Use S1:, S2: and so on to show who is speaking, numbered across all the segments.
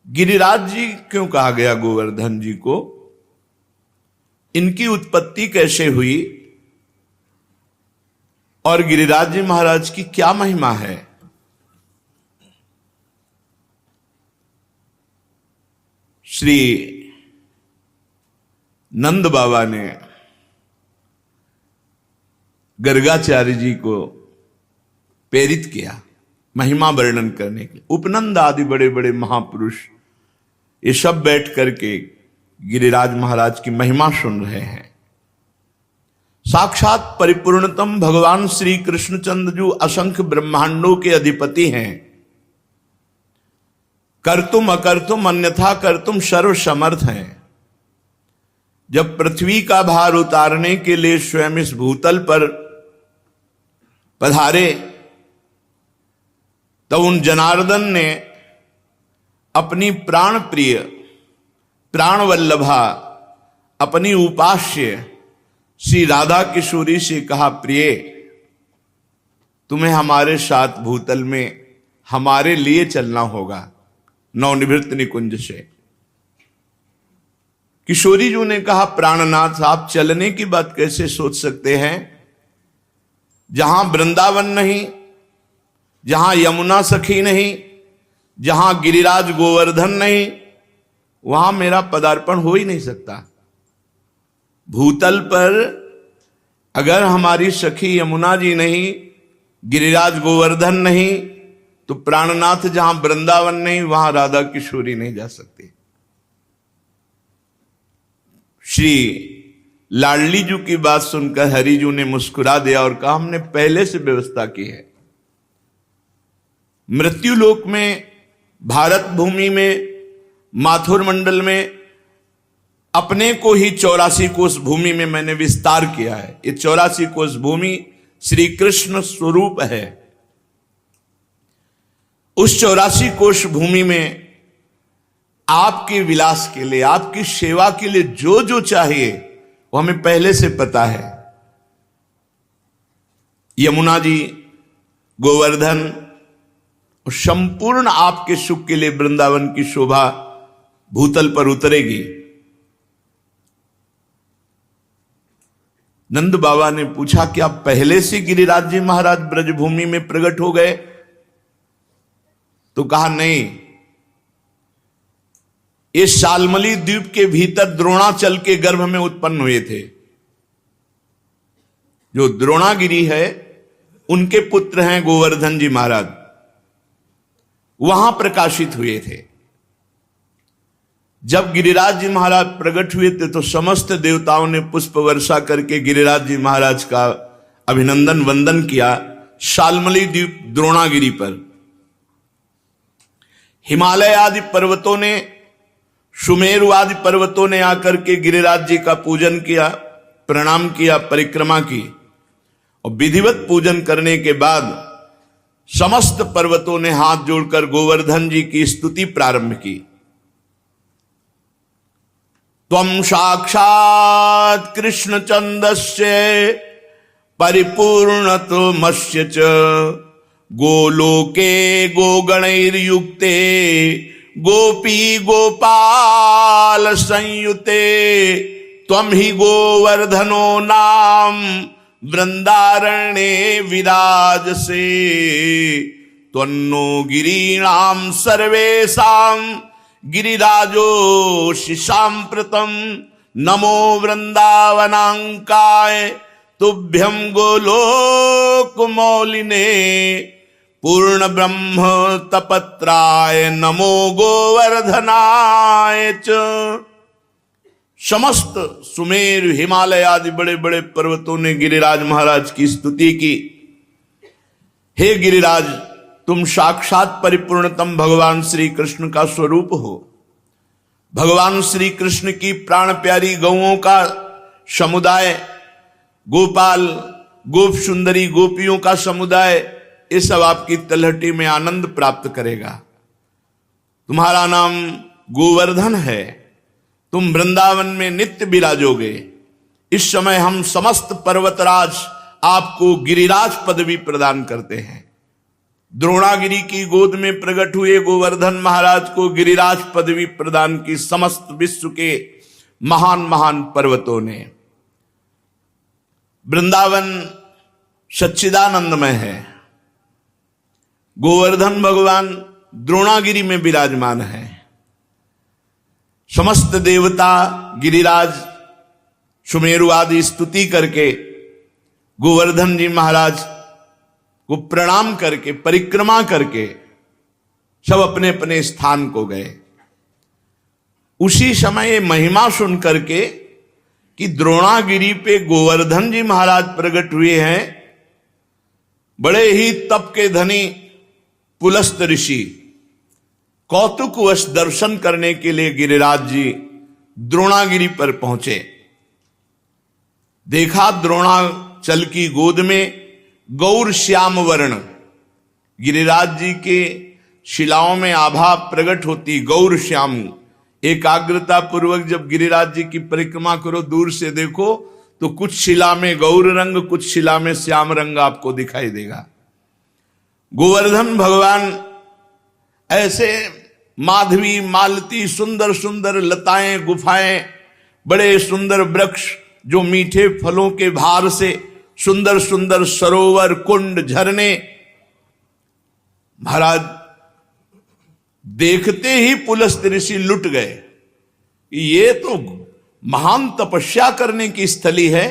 S1: गिरिराज जी क्यों कहा गया गोवर्धन जी को? इनकी उत्पत्ति कैसे हुई और गिरिराज जी महाराज की क्या महिमा है? श्री नंद बाबा ने गर्गाचार्य जी को प्रेरित किया महिमा वर्णन करने के लिए। उपनंद आदि बड़े बड़े महापुरुष ये सब बैठ करके गिरिराज महाराज की महिमा सुन रहे हैं। साक्षात परिपूर्णतम भगवान श्री कृष्णचंद्र जो असंख्य ब्रह्मांडों के अधिपति हैं, कर्तुम अकर्तुम अन्यथा कर्तुम सर्व समर्थ हैं। जब पृथ्वी का भार उतारने के लिए स्वयं इस भूतल पर पधारे, तो उन जनार्दन ने अपनी प्राण प्रिय प्राण वल्लभा अपनी उपास्य श्री राधा किशोरी से कहा, प्रिय तुम्हें हमारे साथ भूतल में हमारे लिए चलना होगा नवनिवृत्त निकुंज से। किशोरी जी ने कहा, प्राणनाथ आप चलने की बात कैसे सोच सकते हैं? जहां वृंदावन नहीं, जहां यमुना सखी नहीं, जहां गिरिराज गोवर्धन नहीं, वहां मेरा पदार्पण हो ही नहीं सकता। भूतल पर अगर हमारी सखी यमुना जी नहीं, गिरिराज गोवर्धन नहीं, तो प्राणनाथ जहां वृंदावन नहीं वहां राधा किशोरी नहीं जा सकती। श्री लाडली जी की बात सुनकर हरिजू ने मुस्कुरा दिया और कहा, हमने पहले से व्यवस्था की है। मृत्युलोक में, भारत भूमि में, माथुर मंडल में अपने को ही 84 कोष भूमि में मैंने विस्तार किया है। ये 84 कोष भूमि श्री कृष्ण स्वरूप है। उस 84 कोष भूमि में आपके विलास के लिए, आपकी सेवा के लिए जो जो चाहिए वो हमें पहले से पता है। यमुना जी, गोवर्धन और संपूर्ण आपके सुख के लिए वृंदावन की शोभा भूतल पर उतरेगी। नंद बाबा ने पूछा, क्या पहले से गिरिराज जी महाराज ब्रजभूमि में प्रकट हो गए? तो कहा, नहीं, ये शालमली द्वीप के भीतर द्रोणाचल के गर्भ में उत्पन्न हुए थे। जो द्रोणागिरी है उनके पुत्र हैं गोवर्धन जी महाराज, वहां प्रकाशित हुए थे। जब गिरिराज जी महाराज प्रकट हुए थे तो समस्त देवताओं ने पुष्प वर्षा करके गिरिराज जी महाराज का अभिनंदन वंदन किया शालमली द्वीप द्रोणागिरी पर। हिमालय आदि पर्वतों ने, सुमेरु आदि पर्वतों ने आकर के गिरिराज जी का पूजन किया, प्रणाम किया, परिक्रमा की। और विधिवत पूजन करने के बाद समस्त पर्वतों ने हाथ जोड़कर गोवर्धन जी की स्तुति प्रारंभ की। त्वं साक्षात् कृष्णचंदस्य परिपूर्णतमस्य च गोलोके गोगणैर्युक्ते गोपी गोपाल संयुते त्वं ही गोवर्धनो नाम वृंदारण्ये विराजसे त्वन्नो गिरीणां सर्वेषां गिरिराजोऽसि साम्प्रतं नमो वृंदावनांकाय तुभ्यं गोलोकमौलिने पूर्ण ब्रह्म तपत्राय नमो गोवर्धनाय च। समस्त सुमेर, हिमालय आदि बड़े बड़े पर्वतों ने गिरिराज महाराज की स्तुति की। हे गिरिराज, तुम साक्षात परिपूर्णतम भगवान श्री कृष्ण का स्वरूप हो। भगवान श्री कृष्ण की प्राण प्यारी गौओं का समुदाय, गोपाल, गोप सुंदरी गोपियों का समुदाय, ये सब आपकी तलहटी में आनंद प्राप्त करेगा। तुम्हारा नाम गोवर्धन है, तुम वृंदावन में नित्य विराजोगे। इस समय हम समस्त पर्वतराज आपको गिरिराज पदवी प्रदान करते हैं। द्रोणागिरी की गोद में प्रकट हुए गोवर्धन महाराज को गिरिराज पदवी प्रदान की समस्त विश्व के महान महान पर्वतों ने। वृंदावन सच्चिदानंदमय है, गोवर्धन भगवान द्रोणागिरी में विराजमान है। समस्त देवता गिरिराज सुमेरु आदि स्तुति करके गोवर्धन जी महाराज को प्रणाम करके परिक्रमा करके सब अपने अपने स्थान को गए। उसी समय महिमा सुन करके कि द्रोणागिरी पे गोवर्धन जी महाराज प्रकट हुए हैं, बड़े ही तप के धनी पुलस्त ऋषि कौतुकवश दर्शन करने के लिए गिरिराज जी द्रोणागिरी पर पहुंचे। देखा द्रोणाचल की गोद में गौर श्याम वर्ण, गिरिराज जी के शिलाओं में आभा प्रकट होती गौर श्याम। एकाग्रता पूर्वक जब गिरिराज जी की परिक्रमा करो, दूर से देखो तो कुछ शिला में गौर रंग, कुछ शिला में श्याम रंग आपको दिखाई देगा। गोवर्धन भगवान ऐसे माधवी मालती सुंदर सुंदर लताएं गुफाएं, बड़े सुंदर वृक्ष जो मीठे फलों के भार से सुंदर सुंदर सरोवर कुंड झरने, महाराज देखते ही पुलस्त ऋषि लुट गए। ये तो महान तपस्या करने की स्थली है,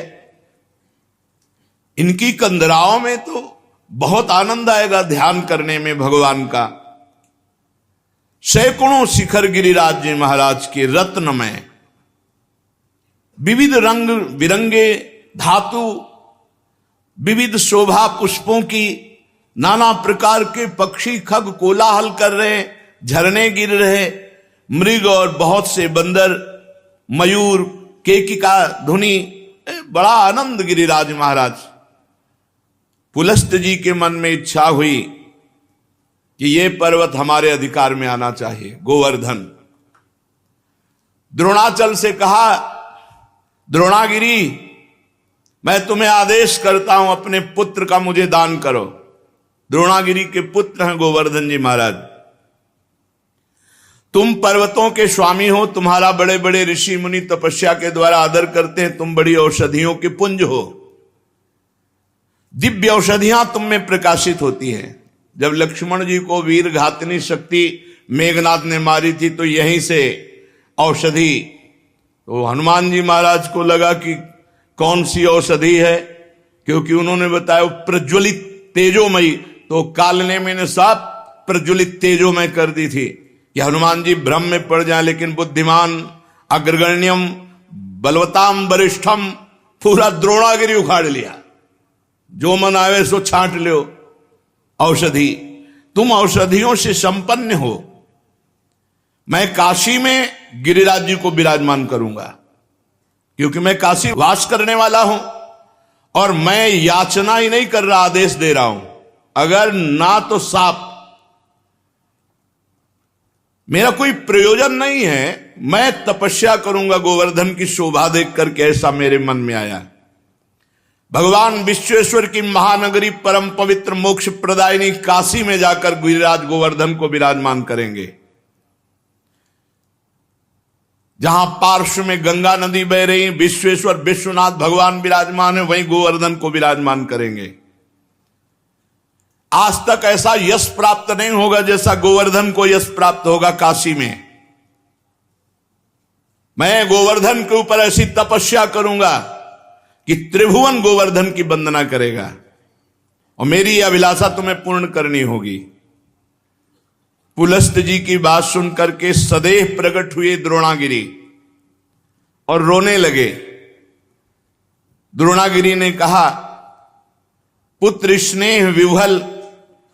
S1: इनकी कंदराओं में तो बहुत आनंद आएगा ध्यान करने में भगवान का। सैकड़ों शिखर गिरिराज जी महाराज के रत्नमय, विविध रंग बिरंगे धातु, विविध शोभा पुष्पों की, नाना प्रकार के पक्षी खग कोलाहल कर रहे, झरने गिर रहे, मृग और बहुत से बंदर, मयूर, केकिका ध्वनि, बड़ा आनंद गिरिराज महाराज। पुलस्त जी के मन में इच्छा हुई कि ये पर्वत हमारे अधिकार में आना चाहिए, गोवर्धन। द्रोणाचल से कहा, द्रोणागिरी मैं तुम्हें आदेश करता हूं अपने पुत्र का मुझे दान करो। द्रोणागिरी के पुत्र हैं गोवर्धन जी महाराज। तुम पर्वतों के स्वामी हो, तुम्हारा बड़े बड़े ऋषि मुनि तपस्या के द्वारा आदर करते हैं, तुम बड़ी औषधियों के पुंज हो, दिव्य औषधियां तुम में प्रकाशित होती हैं। जब लक्ष्मण जी को वीर घातनी शक्ति मेघनाथ ने मारी थी तो यहीं से औषधि, तो हनुमान जी महाराज को लगा कि कौन सी औषधि है, क्योंकि उन्होंने बताया प्रज्वलित तेजोमयी, तो कालने में ने साफ प्रज्वलित तेजोमय कर दी थी कि हनुमान जी भ्रम में पड़ जाए। लेकिन बुद्धिमान अग्रगण्यम बलवताम वरिष्ठम, पूरा द्रोणागिरी उखाड़ लिया, जो मन आवे सो छांट लो औषधि। तुम औषधियों से संपन्न हो। मैं काशी में गिरिराज जी को विराजमान करूंगा, क्योंकि मैं काशी वास करने वाला हूं और मैं याचना ही नहीं कर रहा, आदेश दे रहा हूं। अगर ना तो साफ, मेरा कोई प्रयोजन नहीं है, मैं तपस्या करूंगा गोवर्धन की शोभा देख करके, ऐसा मेरे मन में आया। भगवान विश्वेश्वर की महानगरी परम पवित्र मोक्ष प्रदायिनी काशी में जाकर गिरिराज गोवर्धन को विराजमान करेंगे। जहां पार्श्व में गंगा नदी बह रही, विश्वेश्वर विश्वनाथ भगवान विराजमान है, वहीं गोवर्धन को विराजमान करेंगे। आज तक ऐसा यश प्राप्त नहीं होगा जैसा गोवर्धन को यश प्राप्त होगा काशी में। मैं गोवर्धन के ऊपर ऐसी तपस्या करूंगा कि त्रिभुवन गोवर्धन की वंदना करेगा, और मेरी यह अभिलाषा तुम्हें पूर्ण करनी होगी। पुलस्त जी की बात सुन करके सदैव प्रकट हुए द्रोणागिरी और रोने लगे। द्रोणागिरी ने कहा, पुत्र स्नेह विह्वल,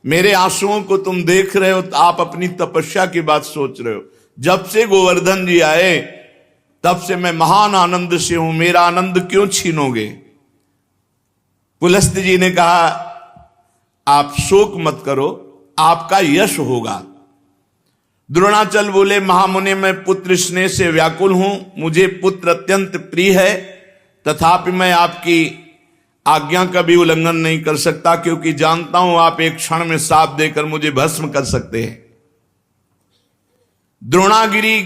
S1: मेरे आंसुओं को तुम देख रहे हो तो आप अपनी तपस्या की बात सोच रहे हो। जब से गोवर्धन जी आए तब से मैं महान आनंद से हूं, मेरा आनंद क्यों छीनोगे। पुलस्त जी ने कहा, आप शोक मत करो, आपका यश होगा। द्रोणाचल बोले, महामुनि मैं पुत्र स्नेह से व्याकुल हूं, मुझे पुत्र अत्यंत प्रिय है, तथापि मैं आपकी आज्ञा का भी उल्लंघन नहीं कर सकता, क्योंकि जानता हूं आप एक क्षण में साप देकर मुझे भस्म कर सकते हैं। द्रोणागिरी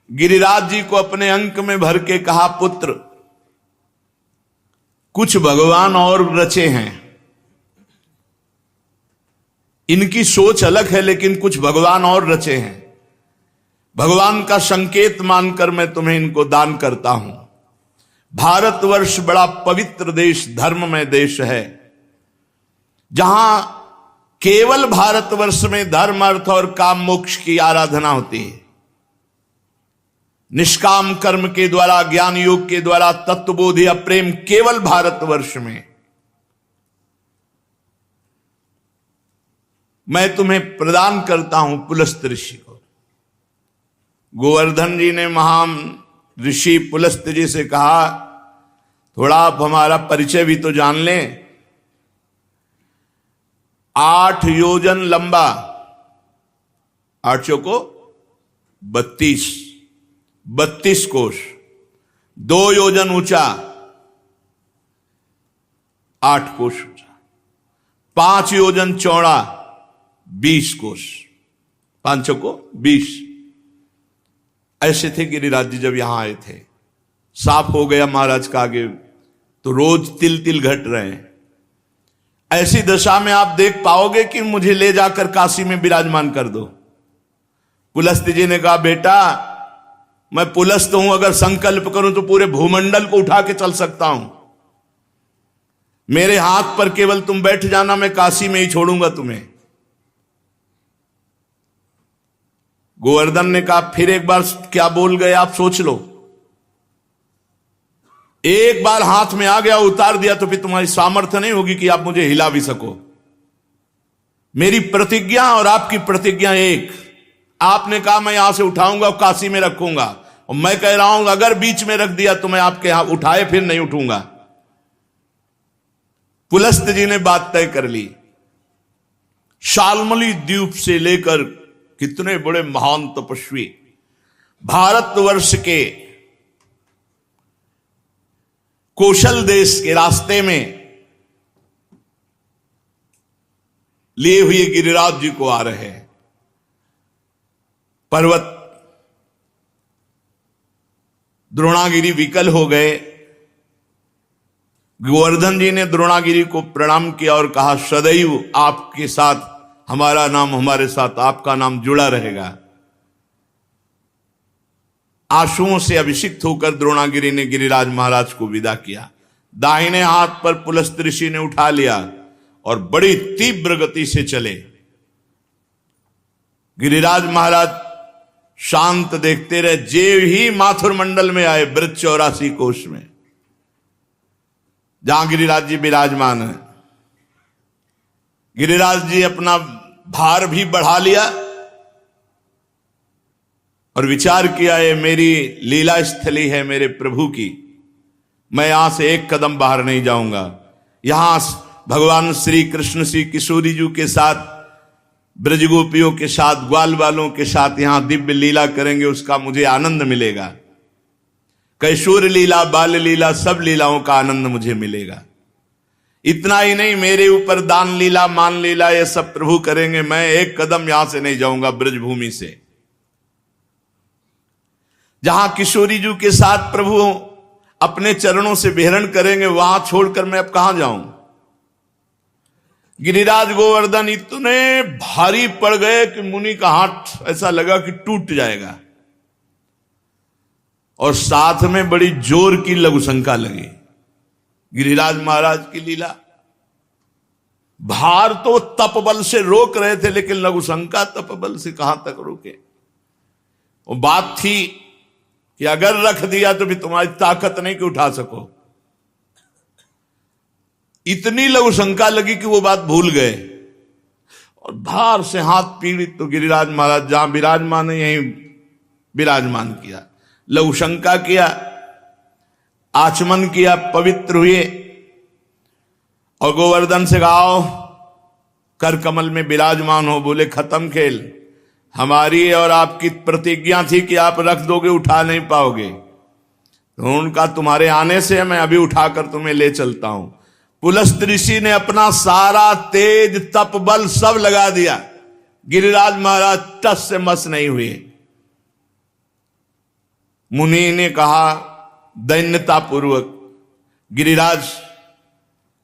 S1: गिरिराज जी को अपने अंक में भर के कहा, पुत्र कुछ भगवान और रचे हैं, इनकी सोच अलग है लेकिन कुछ भगवान और रचे हैं। भगवान का संकेत मानकर मैं तुम्हें इनको दान करता हूं। भारतवर्ष बड़ा पवित्र देश, धर्ममय देश है, जहां केवल भारतवर्ष में धर्म, अर्थ और काम मोक्ष की आराधना होती है। निष्काम कर्म के द्वारा, ज्ञान योग के द्वारा तत्वबोध या प्रेम केवल भारतवर्ष में। मैं तुम्हें प्रदान करता हूं पुलस्त ऋषि को। गोवर्धन जी ने महान ऋषि पुलस्त जी से कहा, थोड़ा आप हमारा परिचय भी तो जान लें। 8 योजन लंबा, 8 चौको 32 कोश, 2 योजन ऊंचा, 8 कोश ऊंचा, 5 योजन चौड़ा, 20 कोश, 5 चौको 20। ऐसे थे गिरिराज जी जब यहां आए थे। साफ हो गया महाराज का आगे, तो रोज तिल तिल घट रहे हैं। ऐसी दशा में आप देख पाओगे कि मुझे ले जाकर काशी में विराजमान कर दो। पुलस्त जी ने कहा, बेटा मैं पुलस्त हूं, अगर संकल्प करूं तो पूरे भूमंडल को उठा के चल सकता हूं। मेरे हाथ पर केवल तुम बैठ जाना, मैं काशी में ही छोड़ूंगा तुम्हें। गोवर्धन ने कहा, फिर एक बार क्या बोल गए आप, सोच लो। एक बार हाथ में आ गया, उतार दिया तो फिर तुम्हारी सामर्थ्य नहीं होगी कि आप मुझे हिला भी सको। मेरी प्रतिज्ञा और आपकी प्रतिज्ञा एक। आपने कहा मैं यहां से उठाऊंगा और काशी में रखूंगा, और मैं कह रहा हूं अगर बीच में रख दिया तो मैं आपके यहां उठाए फिर नहीं उठूंगा। पुलस्त जी ने बात तय कर ली। शाल्मली द्वीप से लेकर कितने बड़े महान तपस्वी भारतवर्ष के कौशल देश के रास्ते में लिए हुए गिरिराज जी को आ रहे हैं। पर्वत द्रोणागिरी विकल हो गए। गोवर्धन जी ने द्रोणागिरी को प्रणाम किया और कहा, सदैव आपके साथ हमारा नाम, हमारे साथ आपका नाम जुड़ा रहेगा। आंसुओं से अभिषिक्त होकर द्रोणागिरी ने गिरिराज महाराज को विदा किया। दाहिने हाथ पर पुलस्त ऋषि ने उठा लिया और बड़ी तीव्र गति से चले। गिरिराज महाराज शांत देखते रहे। जे ही माथुर मंडल में आए, ब्रज 84 कोश में, जहां गिरिराज जी विराजमान है, गिरिराज जी अपना भार भी बढ़ा लिया और विचार किया, ये मेरी लीला स्थली है मेरे प्रभु की, मैं यहां से एक कदम बाहर नहीं जाऊंगा। यहां भगवान श्री कृष्ण श्री किशोरी जी के साथ, ब्रजगोपियों के साथ, ग्वाल वालों के साथ यहां दिव्य लीला करेंगे, उसका मुझे आनंद मिलेगा। कैशोर लीला, बाल लीला, सब लीलाओं का आनंद मुझे मिलेगा। इतना ही नहीं, मेरे ऊपर दान लीला, मान लीला, ये सब प्रभु करेंगे। मैं एक कदम यहां से नहीं जाऊंगा ब्रजभूमि से। जहां किशोरी जी के साथ प्रभु अपने चरणों से विहरण करेंगे, वहां छोड़कर मैं अब कहां जाऊं। गिरिराज गोवर्धन इतने भारी पड़ गए कि मुनि का हाथ ऐसा लगा कि टूट जाएगा, और साथ में बड़ी जोर की लघुशंका लगी। गिरिराज महाराज की लीला, भार तो तपबल से रोक रहे थे, लेकिन लघुशंका तपबल से कहां तक रोके। वो बात थी कि अगर रख दिया तो भी तुम्हारी ताकत नहीं कि उठा सको। इतनी लघुशंका लगी कि वो बात भूल गए, और भार से हाथ पीड़ित। तो गिरिराज महाराज जहां विराजमान है यहीं विराजमान किया, लघुशंका किया, आचमन किया, पवित्र हुए, और गोवर्धन से गाओ कर कमल में विराजमान हो। बोले खत्म खेल, हमारी और आपकी प्रतिज्ञा थी कि आप रख दोगे, उठा नहीं पाओगे। तो उनका तुम्हारे आने से मैं अभी उठाकर तुम्हें ले चलता हूं। पुलस्त ऋषि ने अपना सारा तेज तप बल सब लगा दिया, गिरिराज महाराज टस से मस नहीं हुए। मुनि ने कहा दैन्यता पूर्वक, गिरिराज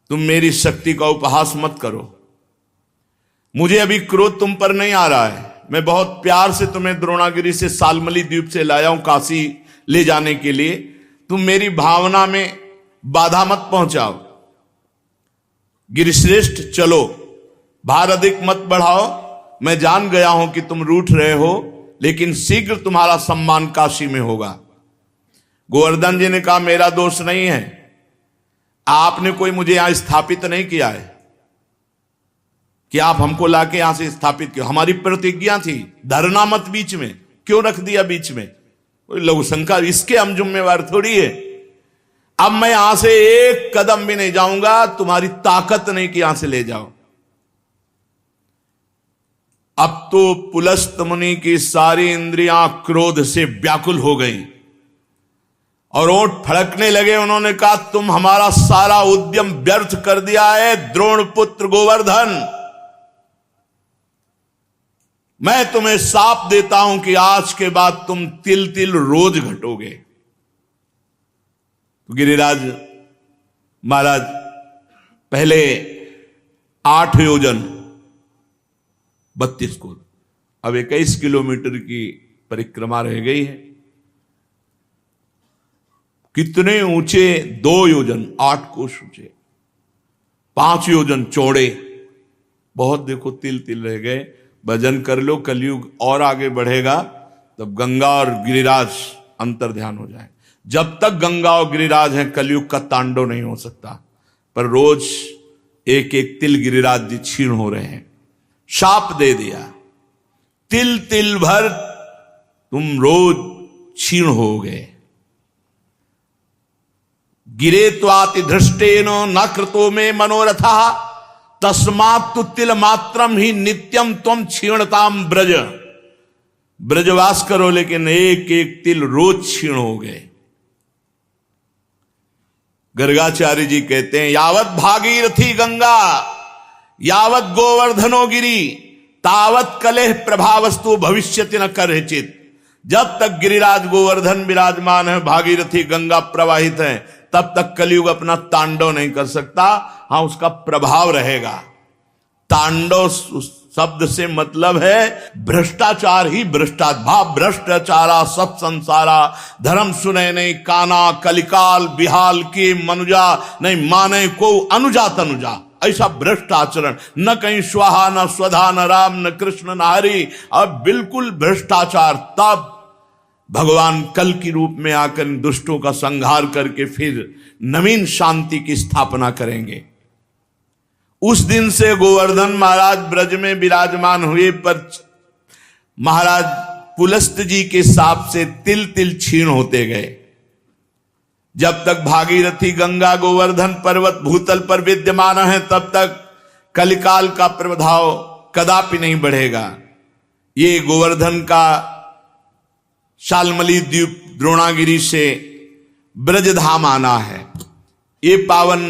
S1: तुम मेरी शक्ति का उपहास मत करो, मुझे अभी क्रोध तुम पर नहीं आ रहा है। मैं बहुत प्यार से तुम्हें द्रोणागिरी से सालमली द्वीप से लाया हूं काशी ले जाने के लिए, तुम मेरी भावना में बाधा मत पहुंचाओ। गिरिश्रेष्ठ चलो, भार अधिक मत बढ़ाओ, मैं जान गया हूं कि तुम रूठ रहे हो, लेकिन शीघ्र तुम्हारा सम्मान काशी में होगा। गोवर्धन जी ने कहा मेरा दोष नहीं है, आपने कोई मुझे यहां स्थापित नहीं किया है कि आप हमको लाके यहां से स्थापित किया। हमारी प्रतिज्ञा थी धरना मत बीच में, क्यों रख दिया बीच में? कोई लघु शंका, इसके हम जिम्मेवार थोड़ी है। अब मैं यहां से एक कदम भी नहीं जाऊंगा, तुम्हारी ताकत नहीं कि यहां से ले जाओ। अब तो पुलस्त मुनि की सारी इंद्रियां क्रोध से व्याकुल हो गईं और ओंठ फड़कने लगे। उन्होंने कहा तुम हमारा सारा उद्यम व्यर्थ कर दिया है द्रोण पुत्र गोवर्धन, मैं तुम्हें शाप देता हूं कि आज के बाद तुम तिल तिल रोज घटोगे। तो गिरिराज महाराज पहले 8 योजन 32 कोस, अब 21 किलोमीटर की परिक्रमा रह गई है। कितने ऊंचे? 2 योजन 8 कोस ऊंचे, 5 योजन चौड़े, बहुत देखो तिल तिल रह गए। भजन कर लो, कलयुग और आगे बढ़ेगा तब गंगा और गिरिराज अंतर ध्यान हो जाए। जब तक गंगा और गिरिराज हैं कलयुग का तांडव नहीं हो सकता, पर रोज एक एक तिल गिरिराज जी क्षीण हो रहे हैं। शाप दे दिया, तिल तिल भर तुम रोज क्षीण हो गए। गिरे त्वाति धृष्टेनो न कृतो में मनोरथा तस्मात् तु तिल मात्रम ही नित्यम तुम क्षीणताम ब्रज। ब्रजवास करो लेकिन एक एक तिल रोज क्षीण हो गए। गर्गाचार्य जी कहते हैं यावत भागीरथी गंगा यावत गोवर्धनो गिरी तावत कलेह प्रभावस्तु भविष्यति न करहिचित। जब तक गिरिराज गोवर्धन विराजमान है, भागीरथी गंगा प्रवाहित है, तब तक कलयुग अपना तांडव नहीं कर सकता। हां, उसका प्रभाव रहेगा। तांडव शब्द से मतलब है भ्रष्टाचार ही भ्रष्टाचार। भाव भ्रष्टाचारा सब संसारा धर्म सुने नहीं काना कलिकाल बिहाल की मनुजा नहीं माने को अनुजा तनुजा। ऐसा भ्रष्ट आचरण, न कहीं स्वाहा न स्वधा न राम न कृष्ण न हरि, अब बिल्कुल भ्रष्टाचार। तब भगवान कल की रूप में आकर दुष्टों का संहार करके फिर नवीन शांति की स्थापना करेंगे। उस दिन से गोवर्धन महाराज ब्रज में विराजमान हुए, पर महाराज पुलस्त जी के शाप से तिल तिल क्षीण होते गए। जब तक भागीरथी गंगा गोवर्धन पर्वत भूतल पर विद्यमान है, तब तक कलिकाल का प्रभाव कदापि नहीं बढ़ेगा। ये गोवर्धन का शालमली द्वीप द्रोणागिरी से ब्रजधाम आना है। ये पावन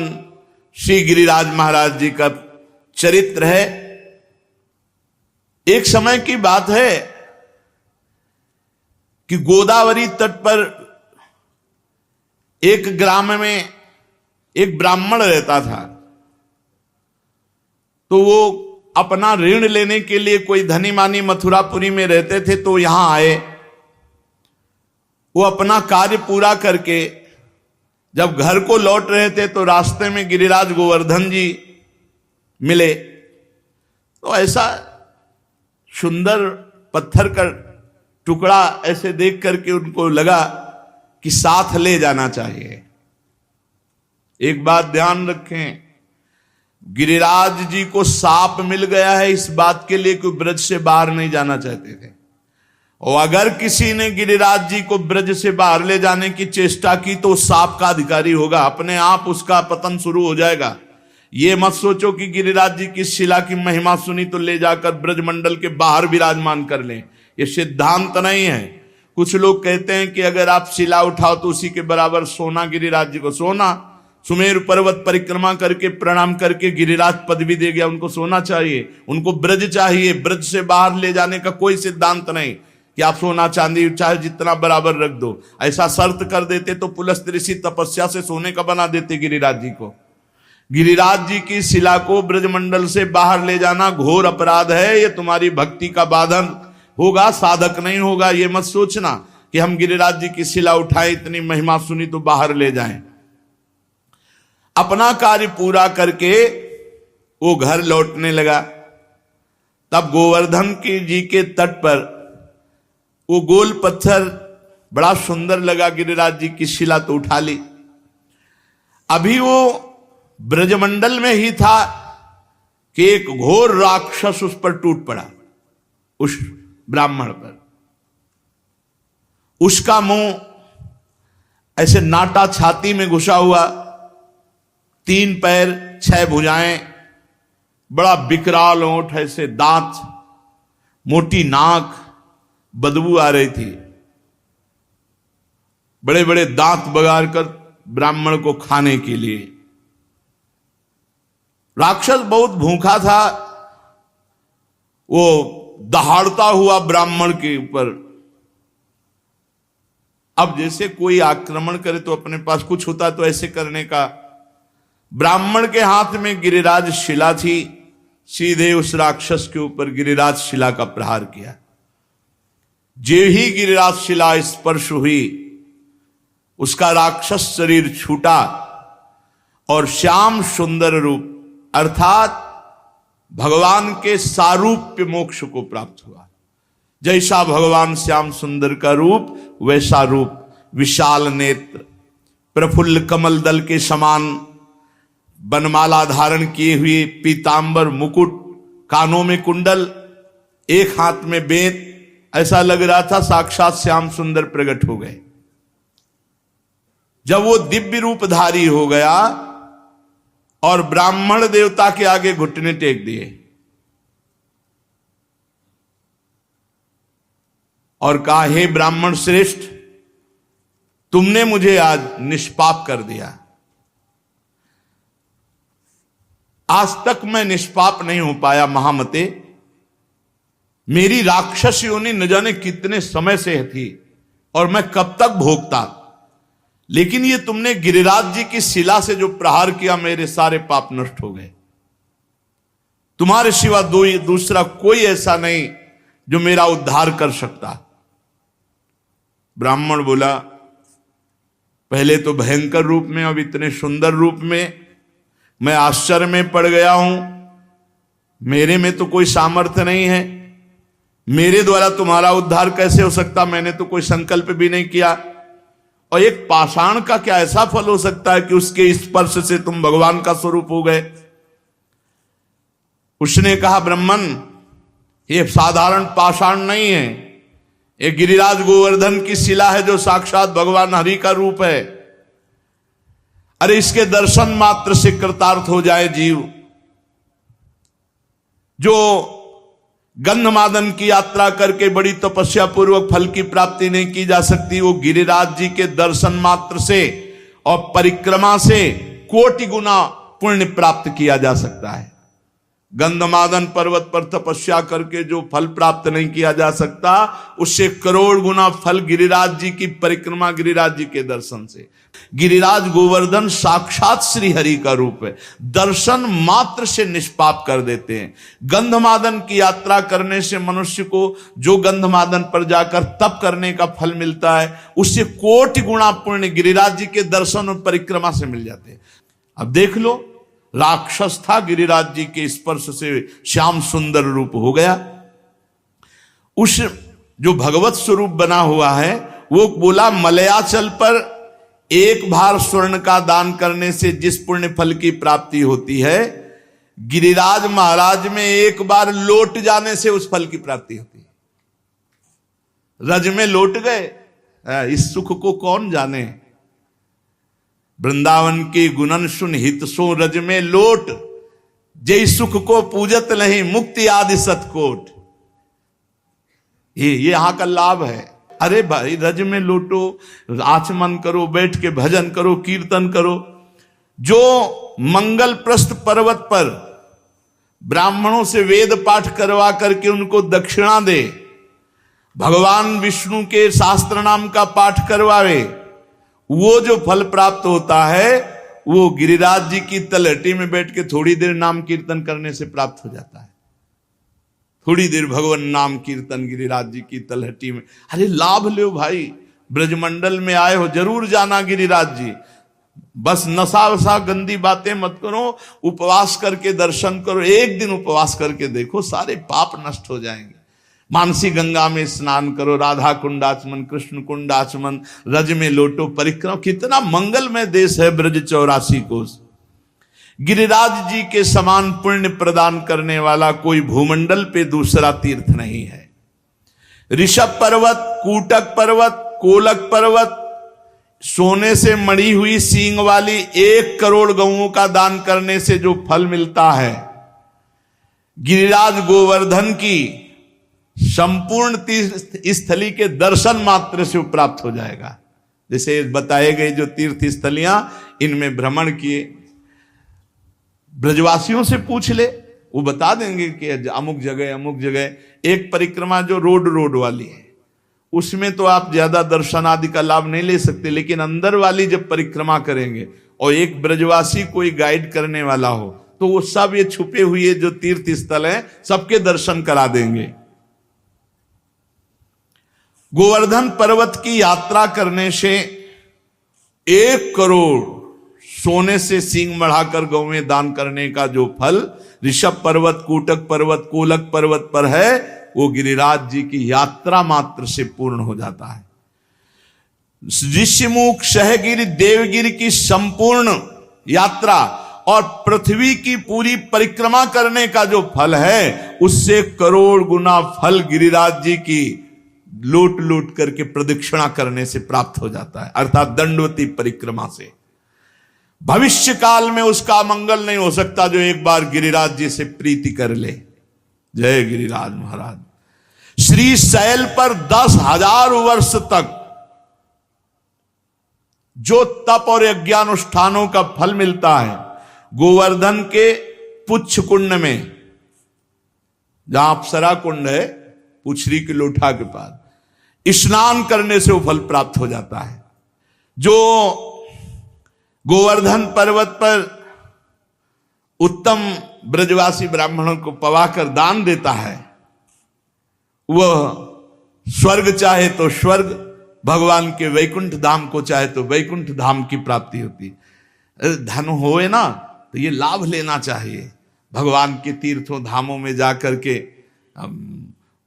S1: श्री गिरिराज महाराज जी का चरित्र है। एक समय की बात है कि गोदावरी तट पर एक ग्राम में एक ब्राह्मण रहता था। तो वो अपना ऋण लेने के लिए, कोई धनी मानी मथुरापुरी में रहते थे, तो यहां आए। वो अपना कार्य पूरा करके जब घर को लौट रहे थे तो रास्ते में गिरिराज गोवर्धन जी मिले। तो ऐसा सुंदर पत्थर का टुकड़ा ऐसे देख करके उनको लगा कि साथ ले जाना चाहिए। एक बात ध्यान रखें, गिरिराज जी को साप मिल गया है, इस बात के लिए कोई ब्रज से बाहर नहीं जाना चाहते थे। और अगर किसी ने गिरिराज जी को ब्रज से बाहर ले जाने की चेष्टा की तो साप का अधिकारी होगा, अपने आप उसका पतन शुरू हो जाएगा। ये मत सोचो कि गिरिराज जी की शिला की महिमा सुनी तो ले जाकर ब्रजमंडल के बाहर विराजमान कर लें, ये सिद्धांत नहीं है। कुछ लोग कहते हैं कि अगर आप शिला उठाओ तो उसी के बराबर सोना गिरिराज जी को, सोना सुमेरु पर्वत परिक्रमा करके प्रणाम करके गिरिराज पदवी दे गया। उनको सोना चाहिए, उनको ब्रज चाहिए। ब्रज से बाहर ले जाने का कोई सिद्धांत नहीं कि आप सोना चांदी चाहे जितना बराबर रख दो। ऐसा शर्त कर देते तो पुलस्त्य ऋषि तपस्या से सोने का बना देते गिरिराज जी को। गिरिराज जी की शिला को ब्रजमंडल से बाहर ले जाना घोर अपराध है। ये तुम्हारी भक्ति का बाधन होगा, साधक नहीं होगा। ये मत सोचना कि हम गिरिराज जी की शिला उठाएं, इतनी महिमा सुनी तो बाहर ले जाएं। अपना कार्य पूरा करके वो घर लौटने लगा। तब गोवर्धन की जी के तट पर वो गोल पत्थर बड़ा सुंदर लगा, गिरिराज जी की शिला तो उठा ली। अभी वो ब्रजमंडल में ही था कि एक घोर राक्षस उस पर टूट पड़ा, उस ब्राह्मण पर। उसका मुंह ऐसे नाटा छाती में घुसा हुआ, 3 पैर 6 भुजाएं, बड़ा विकराल ओंठ, ऐसे दांत, मोटी नाक, बदबू आ रही थी। बड़े बड़े दांत बगाड़ कर ब्राह्मण को खाने के लिए। राक्षस बहुत भूखा था। वो दहाड़ता हुआ ब्राह्मण के ऊपर। अब जैसे कोई आक्रमण करे तो अपने पास कुछ होता तो ऐसे करने का। ब्राह्मण के हाथ में गिरिराज शिला थी, सीधे उस राक्षस के ऊपर गिरिराज शिला का प्रहार किया। जे ही गिरिराज शिला स्पर्श हुई, उसका राक्षस शरीर छूटा और श्याम सुंदर रूप अर्थात भगवान के सारूप्य मोक्ष को प्राप्त हुआ। जैसा भगवान श्याम सुंदर का रूप वैसा रूप, विशाल नेत्र, प्रफुल्ल कमल दल के समान बनमाला धारण किए हुए, पीतांबर मुकुट, कानों में कुंडल, एक हाथ में बेंत। ऐसा लग रहा था साक्षात श्याम सुंदर प्रकट हो गए। जब वो दिव्य रूपधारी हो गया और ब्राह्मण देवता के आगे घुटने टेक दिए और कहा, हे ब्राह्मण श्रेष्ठ, तुमने मुझे आज निष्पाप कर दिया। आज तक मैं निष्पाप नहीं हो पाया महामते। मेरी राक्षस योनि न जाने कितने समय से थी और मैं कब तक भोगता, लेकिन ये तुमने गिरिराज जी की शिला से जो प्रहार किया, मेरे सारे पाप नष्ट हो गए। तुम्हारे सिवा दूसरा कोई ऐसा नहीं जो मेरा उद्धार कर सकता। ब्राह्मण बोला, पहले तो भयंकर रूप में, अब इतने सुंदर रूप में मैं आश्चर्य में पड़ गया हूं। मेरे में तो कोई सामर्थ्य नहीं है, मेरे द्वारा तुम्हारा उद्धार कैसे हो सकता? मैंने तो कोई संकल्प भी नहीं किया। और एक पाषाण का क्या ऐसा फल हो सकता है कि उसके स्पर्श से तुम भगवान का स्वरूप हो गए? उसने कहा, ब्राह्मण, ये साधारण पाषाण नहीं है, ये गिरिराज गोवर्धन की शिला है जो साक्षात भगवान हरि का रूप है। अरे इसके दर्शन मात्र से कृतार्थ हो जाए जीव। जो गंधमादन की यात्रा करके बड़ी तपस्या पूर्वक फल की प्राप्ति नहीं की जा सकती, वो गिरिराज जी के दर्शन मात्र से और परिक्रमा से कोटि गुना पुण्य प्राप्त किया जा सकता है। गंधमादन पर्वत पर तपस्या करके जो फल प्राप्त नहीं किया जा सकता, उससे करोड़ गुना फल गिरिराज जी की परिक्रमा, गिरिराज जी के दर्शन से। गिरिराज गोवर्धन साक्षात श्री हरि का रूप है, दर्शन मात्र से निष्पाप कर देते हैं। गंधमादन की यात्रा करने से मनुष्य को जो गंधमादन पर जाकर तप करने का फल मिलता है, उससे कोटि गुना पुण्य गिरिराज जी के दर्शन और परिक्रमा से मिल जाते हैं। अब देख लो, राक्षस था, गिरिराज जी के स्पर्श से श्याम सुंदर रूप हो गया। उस जो भगवत स्वरूप बना हुआ है, वो बोला, मलयाचल पर एक भार स्वर्ण का दान करने से जिस पुण्य फल की प्राप्ति होती है, गिरिराज महाराज में एक बार लौट जाने से उस फल की प्राप्ति होती है। रज में लौट गए, इस सुख को कौन जाने। वृंदावन के गुणन सुन हित सो रज में लोट, जय सुख को पूजत नहीं मुक्ति आदि सतकोट। ये यहां का लाभ है। अरे भाई, रज में लोटो, आचमन करो, बैठ के भजन करो, कीर्तन करो। जो मंगलप्रस्थ पर्वत पर ब्राह्मणों से वेद पाठ करवा करके उनको दक्षिणा दे, भगवान विष्णु के शास्त्र नाम का पाठ करवावे, वो जो फल प्राप्त होता है वो गिरिराज जी की तलहटी में बैठ के थोड़ी देर नाम कीर्तन करने से प्राप्त हो जाता है। थोड़ी देर भगवान नाम कीर्तन गिरिराज जी की तलहटी में, अरे लाभ लो भाई, ब्रजमंडल में आए हो जरूर जाना गिरिराज जी, बस नशा वशा गंदी बातें मत करो, उपवास करके दर्शन करो, एक दिन उपवास करके देखो सारे पाप नष्ट हो जाएंगे। मानसी गंगा में स्नान करो, राधा कुंडाचमन, कृष्ण कुंडाचमन, रज में लोटो परिक्रमा, कितना मंगलमय देश है ब्रज 84 कोस। गिरिराज जी के समान पुण्य प्रदान करने वाला कोई भूमंडल पे दूसरा तीर्थ नहीं है। ऋषभ पर्वत, कूटक पर्वत, कोलक पर्वत, सोने से मड़ी हुई सींग वाली 1 करोड़ गौओं का दान करने से जो फल मिलता है, गिरिराज गोवर्धन की संपूर्ण तीर्थ स्थली के दर्शन मात्र से प्राप्त हो जाएगा। जैसे बताए गए जो तीर्थ स्थलियां, इनमें भ्रमण किए, ब्रजवासियों से पूछ ले, वो बता देंगे कि अमुक जगह। एक परिक्रमा जो रोड वाली है, उसमें तो आप ज्यादा दर्शन आदि का लाभ नहीं ले सकते, लेकिन अंदर वाली जब परिक्रमा करेंगे और एक ब्रजवासी कोई गाइड करने वाला हो, तो वो सब ये छुपे हुए जो तीर्थ स्थल है सबके दर्शन करा देंगे। गोवर्धन पर्वत की यात्रा करने से 1 करोड़ सोने से सींग बढ़ाकर गौ में दान करने का जो फल ऋषभ पर्वत, कूटक पर्वत, कोलक पर्वत पर है, वो गिरिराज जी की यात्रा मात्र से पूर्ण हो जाता है। ऋषिमुख, सहगिरि, देवगिरि की संपूर्ण यात्रा और पृथ्वी की पूरी परिक्रमा करने का जो फल है, उससे करोड़ गुना फल गिरिराज जी की लूट लूट करके प्रदक्षिणा करने से प्राप्त हो जाता है, अर्थात दंडवती परिक्रमा से। भविष्य काल में उसका मंगल नहीं हो सकता जो एक बार गिरिराज जी से प्रीति कर ले। जय गिरिराज महाराज। श्री शैल पर 10,000 वर्ष तक जो तप और यज्ञानुष्ठानों का फल मिलता है, गोवर्धन के पुच्छ कुंड में, जहां अप्सरा कुंड है पुछरी की लोठा के पास, स्नान करने से वो फल प्राप्त हो जाता है। जो गोवर्धन पर्वत पर उत्तम ब्रजवासी ब्राह्मणों को पवाकर दान देता है, वह स्वर्ग चाहे तो स्वर्ग, भगवान के वैकुंठ धाम को चाहे तो वैकुंठ धाम की प्राप्ति होती। धन होए ना तो ये लाभ लेना चाहिए, भगवान के तीर्थों धामों में जाकर के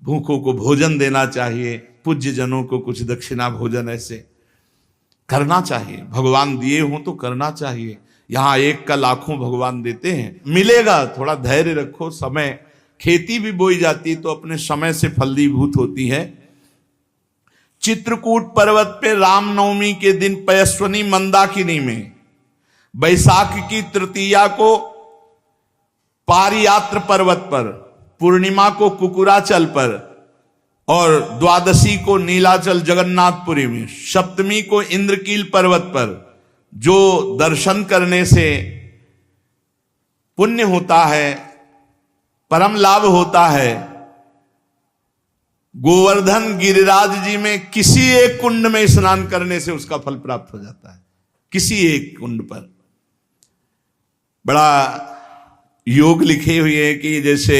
S1: भूखों को भोजन देना चाहिए, पूज्य जनों को कुछ दक्षिणा भोजन ऐसे करना चाहिए, भगवान दिए हों तो करना चाहिए। यहां 1 का लाखों भगवान देते हैं, मिलेगा, थोड़ा धैर्य रखो। समय, खेती भी बोई जाती तो अपने समय से फलीभूत होती है। चित्रकूट पर्वत पे रामनवमी के दिन पयस्वनी मंदाकिनी में, बैसाख की तृतीया को पारियात्र पर्वत पर, पूर्णिमा को कुकुराचल पर और द्वादशी को नीलाचल जगन्नाथपुरी में, सप्तमी को इंद्रकील पर्वत पर जो दर्शन करने से पुण्य होता है, परम लाभ होता है, गोवर्धन गिरिराज जी में किसी एक कुंड में स्नान करने से उसका फल प्राप्त हो जाता है। किसी एक कुंड पर बड़ा योग लिखे हुए हैं कि जैसे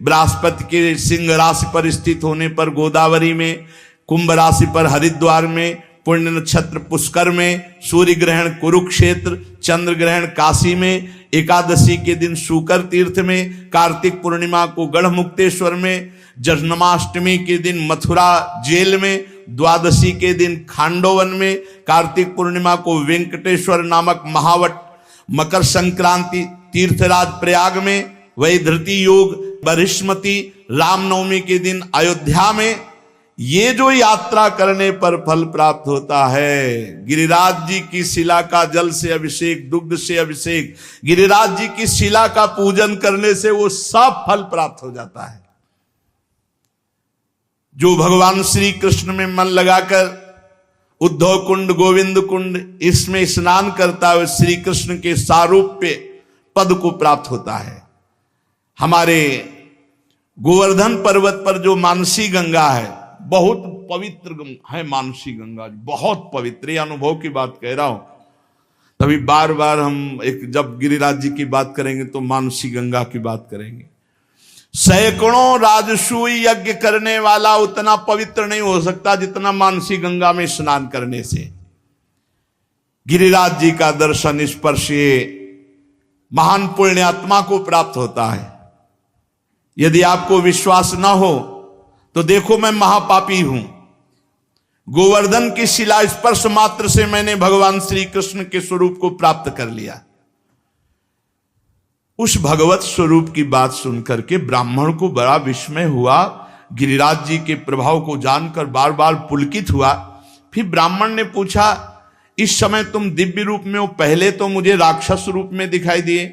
S1: बृहस्पति के सिंह राशि पर स्थित होने पर गोदावरी में, कुंभ राशि पर हरिद्वार में, पुण्य नक्षत्र पुष्कर में, सूर्य ग्रहण कुरुक्षेत्र, चंद्र ग्रहण काशी में, एकादशी के दिन शुकर तीर्थ में, कार्तिक पूर्णिमा को गढ़मुक्तेश्वर में, जन्माष्टमी के दिन मथुरा जेल में, द्वादशी के दिन खांडोवन में, कार्तिक पूर्णिमा को वेंकटेश्वर नामक महावट, मकर संक्रांति तीर्थराज प्रयाग में, वैधृति योग बरिष्मती, रामनवमी के दिन अयोध्या में। ये जो यात्रा करने पर फल प्राप्त होता है, गिरिराज जी की शिला का जल से अभिषेक, दुग्ध से अभिषेक, गिरिराज जी की शिला का पूजन करने से वो सब फल प्राप्त हो जाता है। जो भगवान श्री कृष्ण में मन लगाकर उद्धव कुंड, गोविंद कुंड, इसमें स्नान करता हुए श्री कृष्ण के सारूप्य पद को प्राप्त होता है। हमारे गोवर्धन पर्वत पर जो मानसी गंगा है, बहुत पवित्र है मानसी गंगा, बहुत पवित्र, अनुभव की बात कह रहा हूं। तभी बार बार हम जब गिरिराज जी की बात करेंगे तो मानसी गंगा की बात करेंगे। सैकड़ों राजसूय यज्ञ करने वाला उतना पवित्र नहीं हो सकता जितना मानसी गंगा में स्नान करने से गिरिराज जी का दर्शन स्पर्श ये महान पुण्यात्मा को प्राप्त होता है। यदि आपको विश्वास ना हो तो देखो, मैं महापापी हूं। गोवर्धन की शिला स्पर्श मात्र से मैंने भगवान श्री कृष्ण के स्वरूप को प्राप्त कर लिया। उस भगवत स्वरूप की बात सुनकर के ब्राह्मण को बड़ा विस्मय हुआ, गिरिराज जी के प्रभाव को जानकर बार बार पुलकित हुआ। फिर ब्राह्मण ने पूछा, इस समय तुम दिव्य रूप में हो, पहले तो मुझे राक्षस रूप में दिखाई दिए।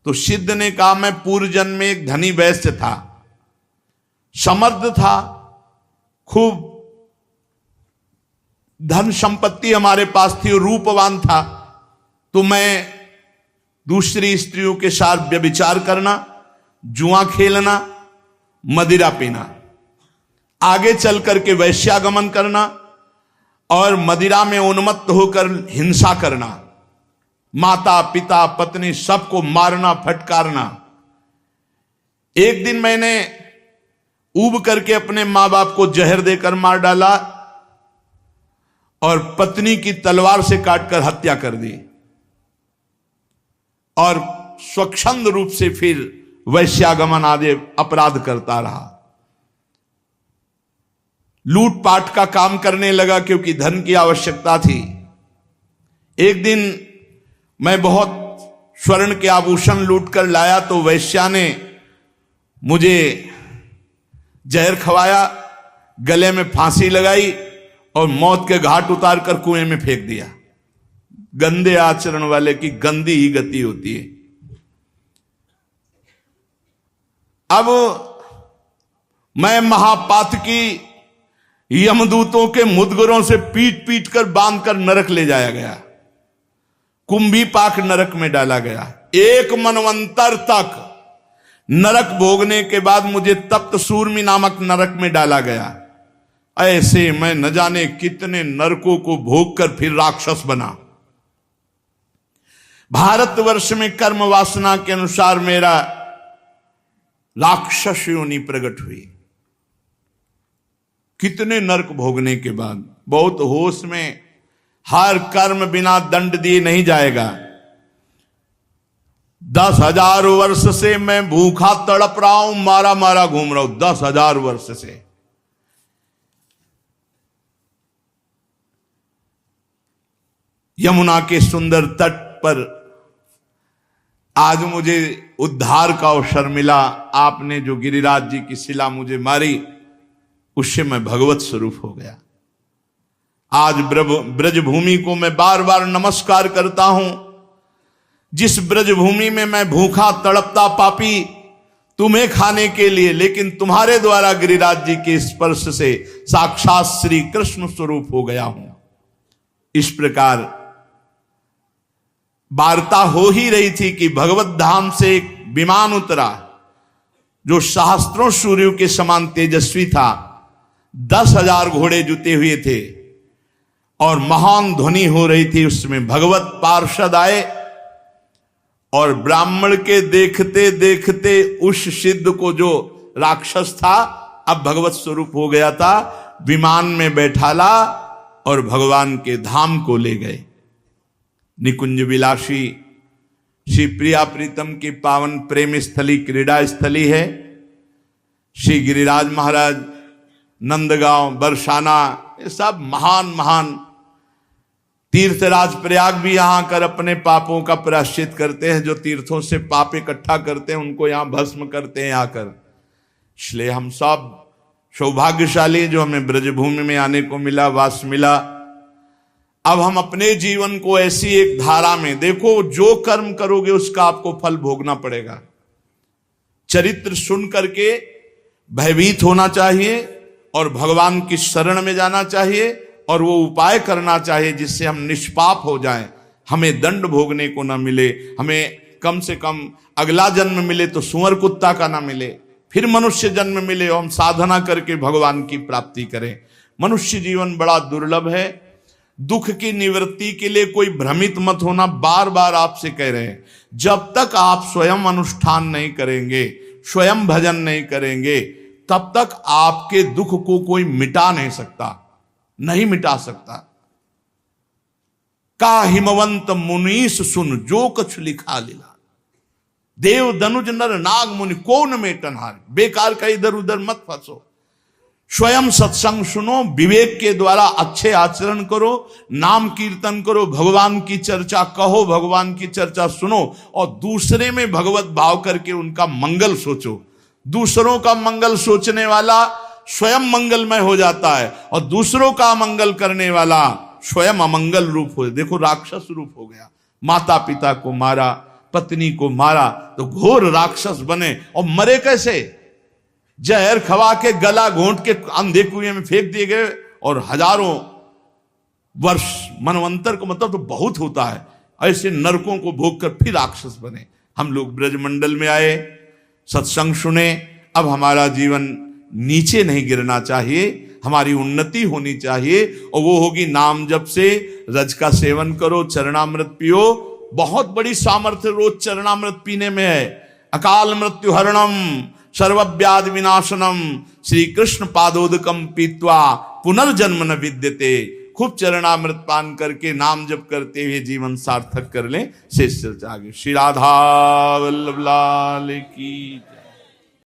S1: तो सिद्ध ने कहा, मैं पूर्व जन्म में एक धनी वैश्य था, समर्थ था, खूब धन संपत्ति हमारे पास थी, रूपवान था। तो मैं दूसरी स्त्रियों के साथ व्यभिचार करना, जुआ खेलना, मदिरा पीना, आगे चल करके वैश्यागमन करना और मदिरा में उन्मत्त होकर हिंसा करना, माता पिता पत्नी सबको मारना फटकारना। एक दिन मैंने ऊब करके अपने मां बाप को जहर देकर मार डाला और पत्नी की तलवार से काटकर हत्या कर दी और स्वच्छंद रूप से फिर वैश्यागमन आदि अपराध करता रहा। लूटपाट का काम करने लगा क्योंकि धन की आवश्यकता थी। एक दिन मैं बहुत स्वर्ण के आभूषण लूट कर लाया तो वैश्या ने मुझे जहर खवाया, गले में फांसी लगाई और मौत के घाट उतार कर कुएं में फेंक दिया। गंदे आचरण वाले की गंदी ही गति होती है। अब मैं महापातकी यमदूतों के मुदगरों से पीट पीट कर बांध कर नरक ले जाया गया, कुंभी पाक नरक में डाला गया। एक मनवंतर तक नरक भोगने के बाद मुझे तप्त सूर्मी नामक नरक में डाला गया। ऐसे मैं न जाने कितने नरकों को भोग कर फिर राक्षस बना। भारतवर्ष में कर्म वासना के अनुसार मेरा राक्षस योनि प्रकट हुई। कितने नरक भोगने के बाद, बहुत होश में, हर कर्म बिना दंड दिए नहीं जाएगा। 10,000 वर्ष से मैं भूखा तड़प रहा हूं, मारा मारा घूम रहा हूं, 10,000 वर्ष से। यमुना के सुंदर तट पर आज मुझे उद्धार का अवसर मिला। आपने जो गिरिराज जी की शिला मुझे मारी, उससे मैं भगवत स्वरूप हो गया। आज ब्रजभूमि को मैं बार बार नमस्कार करता हूं। जिस ब्रजभूमि में मैं भूखा तड़पता पापी तुम्हें खाने के लिए, लेकिन तुम्हारे द्वारा गिरिराज जी के स्पर्श से साक्षात श्री कृष्ण स्वरूप हो गया हूं। इस प्रकार वार्ता हो ही रही थी कि भगवत धाम से एक विमान उतरा जो सहस्त्रों सूर्यों के समान तेजस्वी था। 10,000 घोड़े जुते हुए थे और महान ध्वनि हो रही थी। उसमें भगवत पार्षद आए और ब्राह्मण के देखते देखते उस सिद्ध को, जो राक्षस था अब भगवत स्वरूप हो गया था, विमान में बैठाला और भगवान के धाम को ले गए। निकुंज विलासी श्री प्रिया प्रीतम की पावन प्रेम स्थली, क्रीड़ा स्थली है। श्री गिरिराज महाराज, नंदगांव, बरसाना, ये सब महान महान तीर्थराज। प्रयाग भी यहां आकर अपने पापों का प्रायश्चित करते हैं। जो तीर्थों से पाप इकट्ठा करते हैं उनको यहां भस्म करते हैं आकर। इसलिए हम सब सौभाग्यशाली जो हमें ब्रजभूमि में आने को मिला, वास मिला। अब हम अपने जीवन को ऐसी एक धारा में देखो, जो कर्म करोगे उसका आपको फल भोगना पड़ेगा। चरित्र सुन करके भयभीत होना चाहिए और भगवान की शरण में जाना चाहिए और वो उपाय करना चाहिए जिससे हम निष्पाप हो जाएं, हमें दंड भोगने को ना मिले, हमें कम से कम अगला जन्म मिले तो सुअर कुत्ता का ना मिले, फिर मनुष्य जन्म मिले और हम साधना करके भगवान की प्राप्ति करें। मनुष्य जीवन बड़ा दुर्लभ है। दुख की निवृत्ति के लिए कोई भ्रमित मत होना, बार बार आपसे कह रहे हैं। जब तक आप स्वयं अनुष्ठान नहीं करेंगे, स्वयं भजन नहीं करेंगे, तब तक आपके दुख को कोई मिटा नहीं सकता, नहीं मिटा सकता। का हिमवंत मुनीस सुन जो कछ लिखा लीला, देव दनुज नर नाग मुनि को न मेटन हार। बेकार का इधर उधर मत फंसो, स्वयं सत्संग सुनो, विवेक के द्वारा अच्छे आचरण करो, नाम कीर्तन करो, भगवान की चर्चा कहो, भगवान की चर्चा सुनो और दूसरे में भगवत भाव करके उनका मंगल सोचो। दूसरों का मंगल सोचने वाला स्वयं मंगलमय हो जाता है और दूसरों का मंगल करने वाला स्वयं अमंगल रूप हो। देखो राक्षस रूप हो गया, माता पिता को मारा, पत्नी को मारा तो घोर राक्षस बने। और मरे कैसे? जहर खवा के गला घोंट के अंधे कुएं में फेंक दिए गए और हजारों वर्ष मनवंतर को मतलब तो बहुत होता है, ऐसे नरकों को भोग कर फिर राक्षस बने। हम लोग ब्रजमंडल में आए, सत्संग सुने, अब हमारा जीवन नीचे नहीं गिरना चाहिए, हमारी उन्नति होनी चाहिए और वो होगी नाम जप से। रज का सेवन करो, चरणामृत पियो। बहुत बड़ी सामर्थ्य रोज चरणामृत पीने में है। अकाल मृत्यु हरणम सर्वव्याधि विनाशनम श्री कृष्ण पादोदकम पीत्वा पुनर्जन्म न विद्यते। खूब चरणामृत पान करके नाम जप करते हुए जीवन सार्थक कर लें। शेष चर्चा आगे। श्री राधा वल्लभ लाल की।